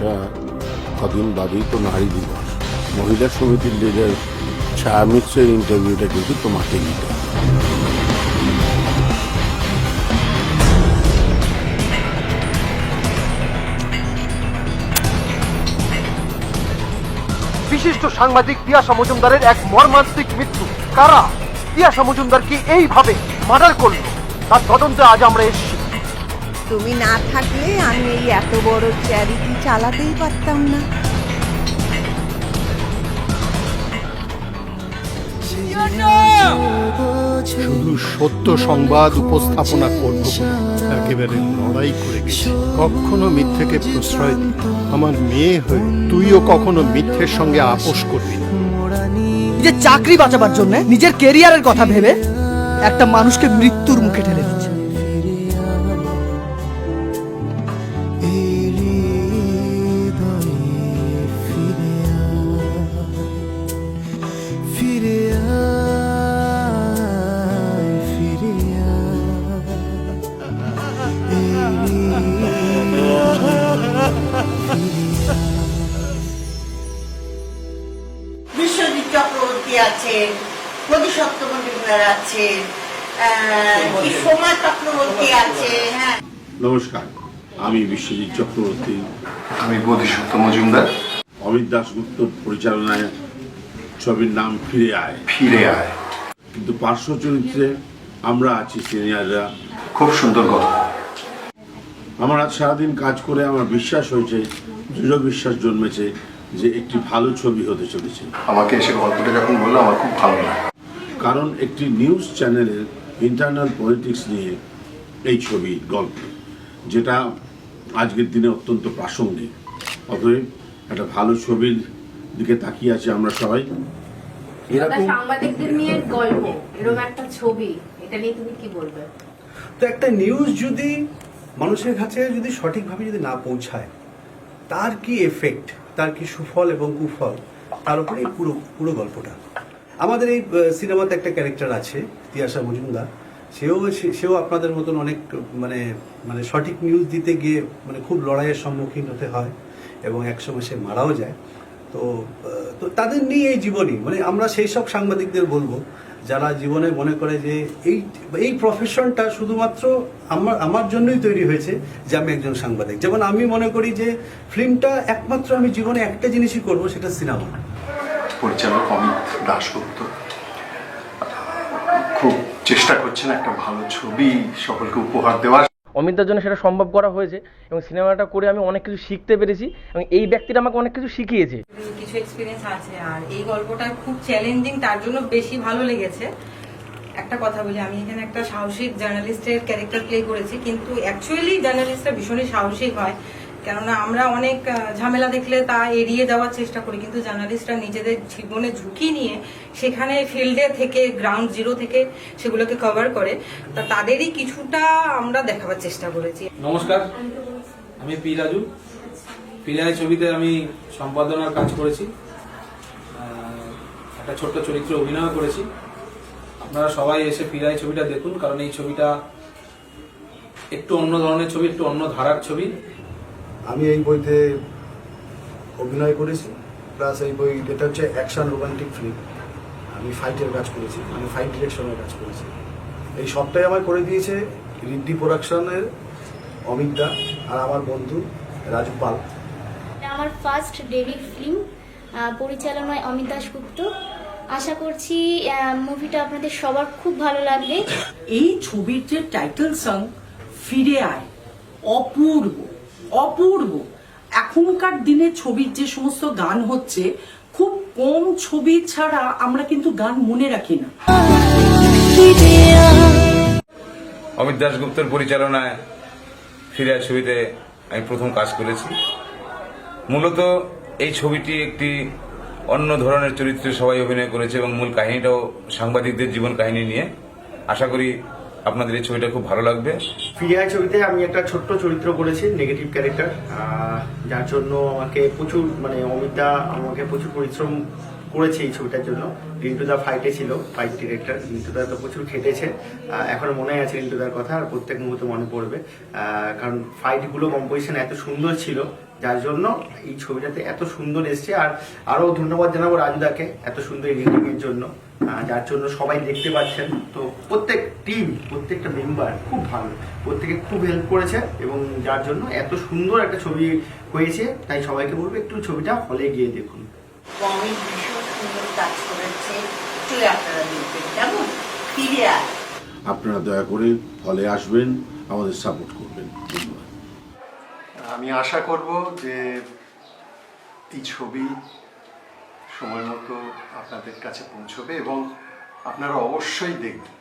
আচ্ছা, কদিন বাদেই তো নারী দিবস। মহিলা সমিতির লিডার ছায়া মিত্রের ইন্টারভিউটা কিন্তু তোমাকে নিতে হবে। বিশিষ্ট সাংবাদিক তিয়াশা মজুমদারের এক মর্মান্তিক মৃত্যু। কারা তিয়াশা মজুমদারকে এইভাবে মার্ডার করলো, তার তদন্তে আজ আমরা এসেছি। তুমি না থাকলে আমি এই এত বড় চ্যারিটি চালাতেই পারতাম না। শুধু সত্য সংবাদ উপস্থাপনা করব একেবারে লড়াই করে গেছি। কখনো মিথ্যেকে প্রশ্রয় দিই। আমার মেয়ে হয়ে তুইও কখনো মিথ্যের সঙ্গে আপোষ করবি না। যে চাকরি বাঁচাবার জন্য নিজের কেরিয়ারের কথা ভেবে একটা মানুষকে মৃত্যুর মুখে ঠেলে দিচ্ছে। বিশ্বজিৎ চক্রবর্তী আছেন, বোধিসত্ত্ব মজুমদার আছেন, সোমা চক্রবর্তী আছে। হ্যাঁ, নমস্কার, আমি বিশ্বজিৎ চক্রবর্তী। আমি বোধিসত্ত্ব মজুমদার। অমিত দাশগুপ্ত পরিচালনায় ছবির নাম ফিরে আয়। ফিরে আয় কিন্তু পার্শ্ব চরিত্রে আমরা আছি সিনিয়ররা। খুব সুন্দর গল্প। আমার আজ সারাদিন কাজ করে আমার বিশ্বাস হয়েছে, দৃঢ় বিশ্বাস জন্মেছে যে একটি ভালো ছবি হতে চলেছে। আমাকে এসে গল্পটা যখন বললো আমার খুব ভালো লাগে, কারণ একটি নিউজ চ্যানেলের ইন্টারনাল পলিটিক্স নিয়ে এই ছবির গল্প, যেটা আজকের দিনে অত্যন্ত প্রাসঙ্গিক। অতএব একটা ভালো ছবির দিকে তাকিয়ে আছি আমরা সবাই। এরকম সাংবাদিকদের নিয়ে গল্প, এরকম একটা ছবি, এটা নিয়ে তুমি কি বলবে? তো একটা নিউজ যদি মানুষের কাছে যদি সঠিকভাবে যদি না পৌঁছায়, তার কি এফেক্ট, তার কি সুফল এবং কুফল, তার উপরে পুরো পুরো গল্পটা। আমাদের এই সিনেমাতে একটা ক্যারেক্টার আছে তিয়াশা মজুমদার। সেও আপনাদের মতন অনেক মানে মানে সঠিক নিউজ দিতে গিয়ে মানে খুব লড়াইয়ের সম্মুখীন হতে হয় এবং একসময় সে মারাও যায়। তো তো তাদের নিয়ে এই জীবনী, মানে আমরা সেই সব সাংবাদিকদের বলবো যারা জীবনে মনে করে যে এই প্রফেশনটা শুধুমাত্র আমার জন্যই তৈরি হয়েছে, যে আমি একজন সাংবাদিক। যেমন আমি মনে করি যে ফিল্মটা একমাত্র আমি জীবনে একটা জিনিসই করব, সেটা সিনেমা। পরিচালক অমিত দাশগুপ্ত খুব চেষ্টা করছেন একটা ভালো ছবি সকলকে উপহার দেওয়ার। অমিতদার জন্য সেটা সম্ভব করা হয়েছে এবং সিনেমাটা করে আমি অনেক কিছু শিখতে পেরেছি এবং এই ব্যক্তিটা আমাকে অনেক কিছু শিখিয়েছে। কিছু এক্সপিরিয়েন্স আছে, আর এই গল্পটা খুব চ্যালেঞ্জিং, তার জন্য বেশি ভালো লেগেছে। একটা কথা বলি, আমি এখানে একটা সাহসিক জার্নালিস্টের ক্যারেক্টার প্লে করেছি, কিন্তু অ্যাকচুয়ালি জার্নালিস্টরা ভীষণই সাহসিক হয়। কেননা আমরা অনেক ঝামেলা দেখলে তা এড়িয়ে যাওয়ার চেষ্টা করি, কিন্তু জার্নালিস্টরা নিজেদের জীবনে ঝুঁকি নিয়ে সেখানে ফিল্ডে থেকে, গ্রাউন্ড জিরো থেকে সেগুলোকে কভার করে। তা তাদেরই কিছুটা আমরা দেখাবার চেষ্টা করেছি। নমস্কার, আমি পি রাজু। ফিরে আয় ছবিতে আমি সম্পাদনার কাজ করেছি, একটা ছোট্ট চরিত্রে অভিনয় করেছি। আপনারা সবাই এসে ফিরে আয় ছবিটা দেখুন, কারণ এই ছবিটা একটু অন্য ধরনের ছবি, একটু অন্য ধারার ছবি। আমি এই বইতে অভিনয় করেছি, প্লাস এই বই এটা হচ্ছে অ্যাকশন রোমান্টিক ফিল্ম। আমি ফাইটের কাজ করেছি, আমি ফাইট ডিরেকশনের কাজ করেছি। এই সবটাই আমার করে দিয়েছে রিডি প্রোডাকশনের অমিত দা আর আমার বন্ধু রাজু পাল। আমার ফার্স্ট ডেবিট ফিল্ম, পরিচালনায় অমিত দাশগুপ্ত। আশা করছি মুভিটা আপনাদের সবার খুব ভালো লাগবে। এই ছবির যে টাইটেল সং ফিরে আয়, অপূর্ব অপূর্ব। এখনকার দিনে ছবির যে সমস্ত গান হচ্ছে, খুব কম ছবি ছাড়া আমরা কিন্তু গান মনে রাখি না। অমিত দাশগুপ্তর পরিচালনায় ফিরে আয় ছবিতে আমি প্রথম কাজ করেছি। মূলত এই ছবিটি একটি অন্য ধরনের চরিত্রে সবাই অভিনয় করেছে এবং মূল কাহিনীটাও সাংবাদিকদের জীবন কাহিনী নিয়ে। আশা করি আপনাদের এই ছবিটা খুব ভালো লাগবে। ফিরে আয় ছবিতে আমি একটা ছোট্ট চরিত্র করেছি, নেগেটিভ ক্যারেক্টার, যার জন্য আমাকে প্রচুর অমিতা আমাকে প্রচুর পরিশ্রম করেছে এই ছবিটার জন্য। রিন্টুদা ফাইটে ছিল, ফাইট ডিরেক্টর। রিন্টুদা তো প্রচুর খেটেছে, এখনো মনে আছে রিন্টুদার কথা, আর প্রত্যেক মুহূর্তে মনে পড়বে, কারণ ফাইটগুলো কম্পোজিশন এত সুন্দর ছিল, যার জন্য এই ছবিটাতে এত সুন্দর এসছে। আর আরও ধন্যবাদ জানাবো রাজুদাকে এত সুন্দর এডিটিংয়ের জন্য, যার জন্য সবাই দেখতে পাচ্ছেন। তো প্রত্যেক টিম, প্রত্যেকটা মেম্বার খুব ভালো, প্রত্যেকে খুব হেল্প করেছে, এবং যার জন্য এত সুন্দর একটা ছবি হয়েছে। তাই সবাইকে বলবো একটু ছবিটা হলে গিয়ে দেখুন। অমিত ভীষণ সুন্দর কাজ করেছে, একটু আপনারা দেখবেন কেমন, ফিরে আয়। আপনারা দয়া করে হলে আসবেন, আমাদের সাপোর্ট করবেন। ধন্যবাদ। আমি আশা করব যে এই ছবি সময় মতো আপনাদের কাছে পৌঁছবে এবং আপনারা অবশ্যই দেখবেন।